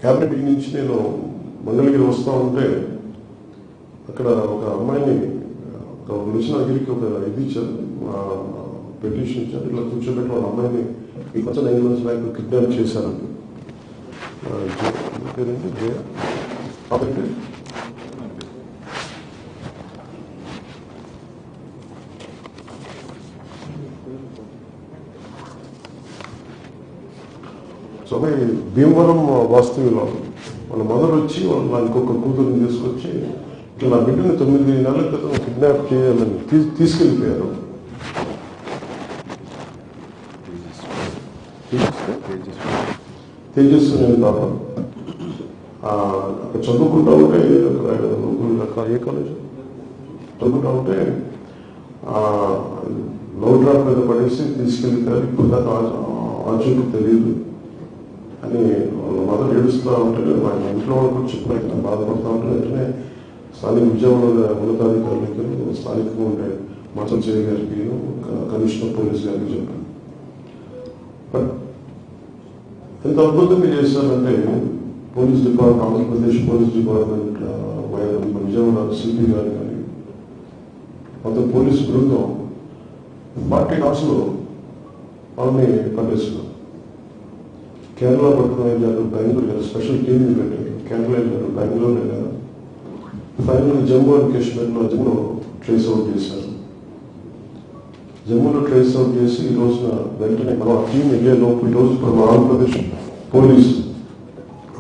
Cabinet meeting నుంచి నేను మంగళగిరి వస్తూ ఉంటే అక్కడ ఒక అమ్మాయిని ఒక నిలిచిన అగిరికి ఒక ఇది ఇచ్చారు, పెటిషన్ ఇచ్చారు. ఇట్లా కూర్చోబెట్టి వాళ్ళ అమ్మాయిని ఈ కొంచెం 9 months బ్యాక్ కిడ్నాప్ చేశారండి. పేరేంటి జయ కాబట్టి సో భీమవరం వాస్తవ్యులు వాళ్ళ మదర్ వచ్చి వాళ్ళ ఇంకొక కూతురుని తీసుకొచ్చి ఇట్లా నా బిడ్డని 9 నెలల క్రితం కిడ్నాప్ చేయాలని తీసుకెళ్ళిపోయారు. తేజస్సు నేను పాప అక్కడ చదువుకుంటా ఉంటే అక్కడ ఏ కాలేజ్ చదువుకుంటా ఉంటే లవ్ డ్రాప్ మీద పడేసి తీసుకెళ్ళిపోయారు. ఇప్పుడు దాకా ఆచూకు తెలియదు అని వాళ్ళ మదర్ ఏడుస్తూ ఉంటే మా ఇంట్లో వాళ్ళకి చెప్పాను, బాధపడుతూ ఉంటే వెంటనే స్థానిక విజయవాడ ఉన్నతాధికారులకి స్థానికంగా ఉండే మాచల్ చేయ గారికి కమిషనర్ పోలీస్ గారికి చెప్పాను. బట్ ఎంత అద్భుతంగా చేశారంటే police department, Andhra Pradesh police department Vijayawada CP గారు కానీ మొత్తం పోలీసు బృందం 40 hours వాళ్ళని పట్టేస్తున్నారు. కేరళ పట్టుకుని వెళ్ళారు, బెంగళూరు వెళ్ళారు, స్పెషల్ టీమ్ని పెట్టారు. కేరళ వెళ్ళారు, బెంగళూరు వెళ్ళారు. ఫైనల్ జమ్మూ అండ్ కాశ్మీర్లో జమ్మూ ట్రేస్ అవుట్ చేశారు. జమ్మూలో ట్రేస్ అవుట్ చేసి ఈ రోజున వెంటనే మనం ఆ టీం వెళ్ళే లోపు ఈ రోజు మన ఆంధ్రప్రదేశ్ పోలీసు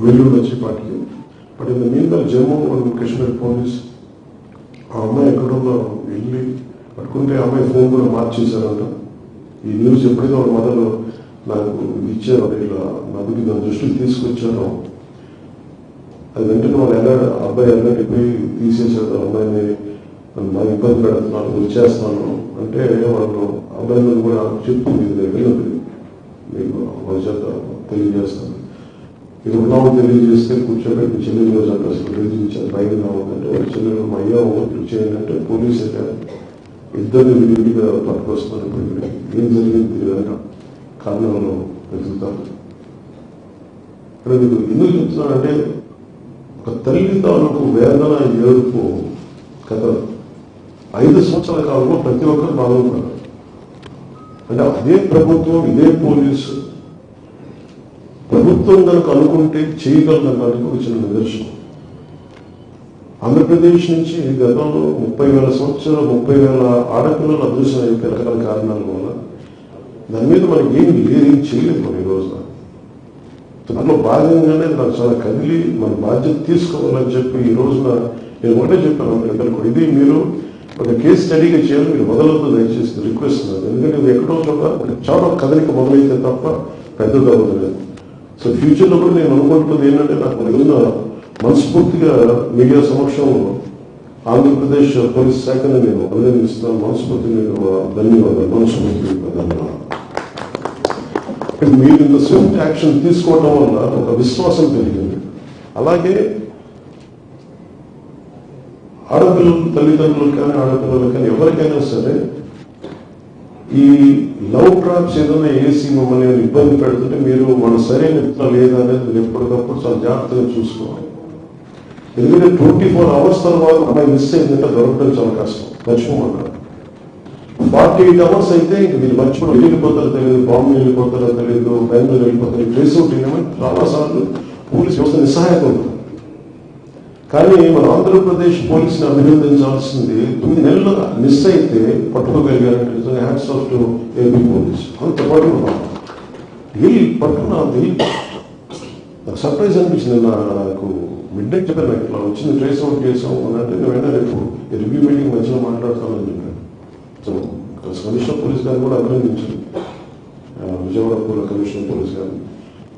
వెల్లుడు వచ్చి పాటికి. But in the mean Jammu and Kashmir police ఆ అమ్మాయి ఎక్కడో వెళ్ళి పట్టుకుంటే అమ్మాయి ఫోన్ కూడా మార్చేశారంట. ఈ న్యూస్ ఎప్పుడైతే వాళ్ళ మదర్ నాకు ఇచ్చారో ఇలా నదుకి దాని దృష్టికి తీసుకొచ్చారో అది వెంటనే వాళ్ళు అబ్బాయి వెళ్ళిపోయి తీసేసారు. అమ్మాయిని నాకు ఇబ్బంది పెడుతున్నాను, వచ్చేస్తాను అంటే వాళ్ళు అబ్బాయిలను కూడా చెప్పు మీరు వెళ్ళదు మీకు భవిష్యత్ తెలియజేస్తాను. ఇది ఉన్నామో తెలియజేస్తే కూర్చోబెట్టి చెల్లెలు రోజు అంటే అసలు తెలియజేశారు. బయట రావద్దంటే వాళ్ళ చెల్లెలు మా అయ్యా ఓట్లు చేయాలంటే పోలీసు వెళ్ళారు. ఇద్దరిని విడివిడిగా పట్టుకొస్తున్నారు. ఇప్పుడు ఏం జరిగింది తెలియదు కారణంలో వెతుకుతారు. ఇక్కడ మీకు ఎందుకు చెప్తున్నానంటే ఒక తల్లి తాలూకు వేదన ఏడుపు కథ 5 సంవత్సరాల కాలంలో ప్రతి ఒక్కరు బాగుంటారు. అంటే అదే ప్రభుత్వం, ఇదే పోలీసు ప్రభుత్వం కనుక అనుకుంటే చేయగలడానికి ఒక చిన్న నిదర్శనం. ఆంధ్రప్రదేశ్ నుంచి గతంలో 30,000 సంవత్సరాలు 30,000 ఆడపిల్లలు అదృశ్యం అయిపోయి రకరకాల కారణాల వల్ల దాని మీద మనకి ఏం చేయలేదు. మనం ఈ రోజున దాంట్లో భాగంగానే నాకు చాలా కదిలి మన బాధ్యత తీసుకోవాలని చెప్పి ఈ రోజున నేను ఒకటే చెప్పాను అందరికీ, ఇది మీరు ఒక కేసు స్టడీగా చేయాలి, మీరు మొదలవుతూ దయచేసి రిక్వెస్ట్. ఎందుకంటే ఇది ఎక్కడో చోట చాలా కదలిక మొదలైతే తప్ప పెద్దది అవ్వలేదు. సో ఫ్యూచర్లో కూడా నేను అనుకుంటున్నది ఏంటంటే నాకు రోజున మనస్ఫూర్తిగా మీడియా సమక్షంలో ఆంధ్రప్రదేశ్ పోలీస్ శాఖను నేను అభినందిస్తున్నాను. మనస్ఫూర్తిగా ధన్యవాదాలు. మనస్ఫూర్తిగా ధన్యవాదాలు. మీరు ఇంత స్విఫ్ట్ యాక్షన్ తీసుకోవడం వల్ల ఒక విశ్వాసం పెరిగింది. అలాగే ఆడపిల్లలు తల్లిదండ్రులు కానీ ఆడపిల్లలు కానీ ఎవరికైనా సరే ఈ లవ్ ట్రాప్స్ ఏదైనా వేసి మమ్మల్ని ఇబ్బంది పెడుతుంటే మీరు మన సరైన లేదా అనేది మీరు ఎప్పటికప్పుడు చాలా జాగ్రత్తగా చూసుకోవాలి. ఎందుకంటే 24 hours తర్వాత అమ్మాయి మిస్ అయిందంటే దొరకడం చాలా కష్టం. మర్చిపోమంటారు. 48 hours అయితే ఇంక మీరు మర్చిపోవడం వెళ్ళిపోతారో తెలియదు, బాంబే వెళ్ళిపోతారో తెలియదు, బెంగళూరు వెళ్ళిపోతారు. ట్రేస్ అవుట్ చేయమని చాలాసార్లు పోలీస్ వ్యవస్థ నిస్సహాయత ఉంటుంది. కానీ మన ఆంధ్రప్రదేశ్ పోలీసుని అభినందించాల్సింది 9 నెలలు మిస్ అయితే పట్టుకోగలిగారంటే నిజంగా hats off to AP police. అంత పట్టుకున్నాం నాకు సర్ప్రైజ్ అనిపించింది. నాకు మిడ్ నైట్ చెప్పాను, నాకు ఇట్లా వచ్చింది ట్రేస్ అవుట్ చేసాం అని అంటే నేను వెంటనే రేపు రివ్యూ మీటింగ్ మధ్యలో మాట్లాడతానని చెప్పాను. సో కమిషనర్ పోలీస్ గారిని కూడా అభినందించారు, విజయవాడ కమిషనర్ పోలీస్ గారిని.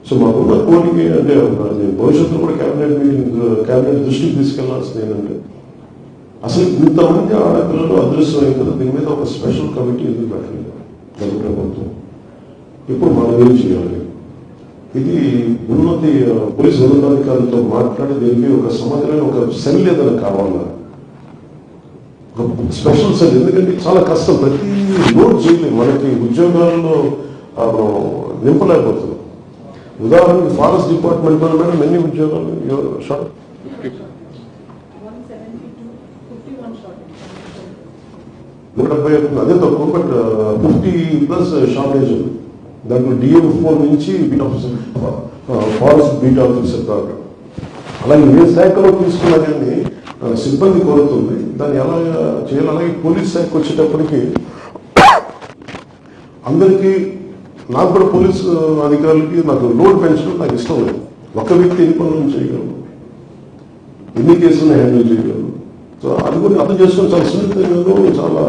సో మాకున్న కోరిక అంటే నేను భవిష్యత్తులో కూడా క్యాబినెట్ దృష్టికి తీసుకెళ్లాల్సింది ఏంటంటే అసలు ఇంతమంది ఆడపిల్లలు అదృశ్యమైన కదా, దీని మీద ఒక స్పెషల్ కమిటీ ఎందుకు పెట్టలేదు తెలుగు ప్రభుత్వం? ఇప్పుడు మనం ఏం చేయాలి? ఇది ఉన్నతి పోలీసు ఉన్నతాధికారులతో మాట్లాడి దీనికి ఒక సమగ్రమైన ఒక సెల్ ఏదైనా కావాలా, ఒక స్పెషల్ సెల్. ఎందుకంటే చాలా కష్టం, ప్రతి లోడ్ చేయలేదు, మనకి ఉద్యోగాల్లో నింపలేకపోతున్నాం. ఉదాహరణకి ఫారెస్ట్ డిపార్ట్మెంట్లో మేడం ఎన్ని ఉద్యోగాలు షార్ట్ 170 అదే తక్కువ, బట్ 50+ షార్టేజ్ ఉంది. దాంట్లో DM4 నుంచి beat officer, forest beat officer దాకా. అలాగే ఏ శాఖలో తీసుకున్నా కానీ సిబ్బంది కోరుతుంది, దాన్ని ఎలా చేయాలి. అలాగే పోలీస్ శాఖకు వచ్చేటప్పటికి అందరికీ, నాకు కూడా పోలీసు అధికారులకి నాకు లోడ్ పెంచడం నాకు ఇష్టం లేదు. ఒక వ్యక్తి ఎన్ని పనులను చేయగలరు, ఎన్ని కేసులను హ్యాండిల్ చేయగలరు. సో అది కూడా అర్థం చేసుకొని చాలా సున్నితంగా చాలా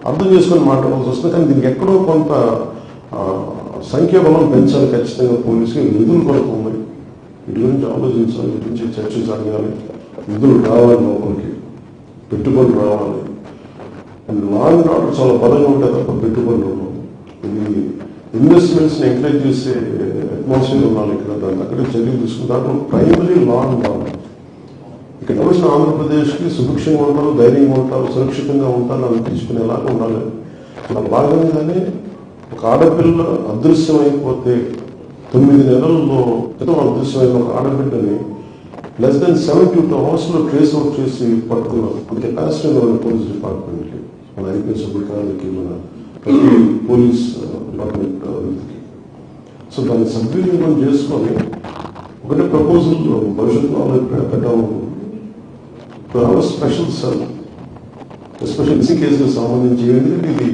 అర్థం చేసుకొని మాట్లాడాల్సి వస్తుంది. కానీ దీనికి ఎక్కడో కొంత సంఖ్యాబలం పెంచాలి ఖచ్చితంగా. పోలీసుకి నిధులు కొరకు ఉన్నాయి, వీటి గురించి ఆలోచించాలి, వీటి గురించి చర్చ జరగాలి. నిధులు రావాలి, లోపలికి పెట్టుబడులు రావాలి. అండ్ లా అండ్ ఆర్డర్ చాలా బలంగా ఉంటాయి తప్ప పెట్టుబడులు ఉండవు. ఇది ఇన్వెస్ట్మెంట్స్ని ఎంకరేజ్ చేసే అట్మాస్ఫియర్ ఉండాలి ఇక్కడ. దాన్ని అక్కడే చర్యలు తీసుకుని దాంట్లో ప్రైమరీ లా ఉండాలి. ఇక్కడ వచ్చిన ఆంధ్రప్రదేశ్కి సుభిక్షంగా ఉంటారు, ధైర్యంగా ఉంటారు, సురక్షితంగా ఉంటారు అనిపించుకునేలాగా ఉండాలి. అలా భాగంగానే ఒక ఆడపిల్ల అదృశ్యం అయిపోతే 9 నెలల్లో అదృశ్యమైన ఒక ఆడబిడ్డని <72 hours ట్రేస్ అవుట్ చేసి పట్టుకున్నారు. అది కెపాసిటీ ఉన్న పోలీస్ డిపార్ట్మెంట్కి, మన IPS అధికారులకి, మన ప్రతి పోలీస్ డిపార్ట్మెంట్ వ్యక్తికి. సో దాన్ని సద్వినియోగం చేసుకొని ఒకటే ప్రపోజల్ భవిష్యత్తులో పెట్టడం, స్పెషల్ సెల్ ఎస్పెషల్ మిస్సింగ్ కేసులకు సంబంధించి. ఎందుకంటే ఇది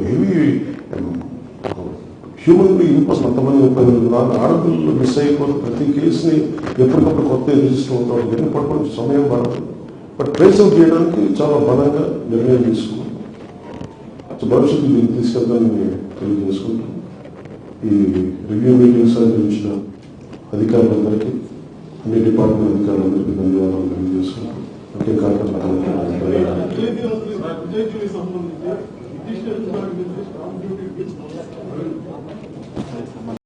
హెవీ హ్యూమన్లీ ఇంపాసిబుల్. అంతమంది ఆడపిల్లలు మిస్ అయిపోతే ప్రతి కేసుని ఎప్పటికప్పుడు కొత్త రిజిస్టర్ అవుతాం, ఎన్ని పడుకోవడం సమయం పడుతుంది. బట్ ట్రేస్ అవుట్ చేయడానికి చాలా బలంగా నిర్ణయం తీసుకున్నాం. సో భవిష్యత్తు దీన్ని తీసుకెళ్తానని తెలియజేసుకుంటాం. ఈ రివ్యూ మీటింగ్స్ అందించిన అధికారులందరికీ, అన్ని డిపార్ట్మెంట్ అధికారులందరికీ ధన్యవాదాలు తెలియజేసుకుంటాం. ముఖ్య కార్యక్రమాలు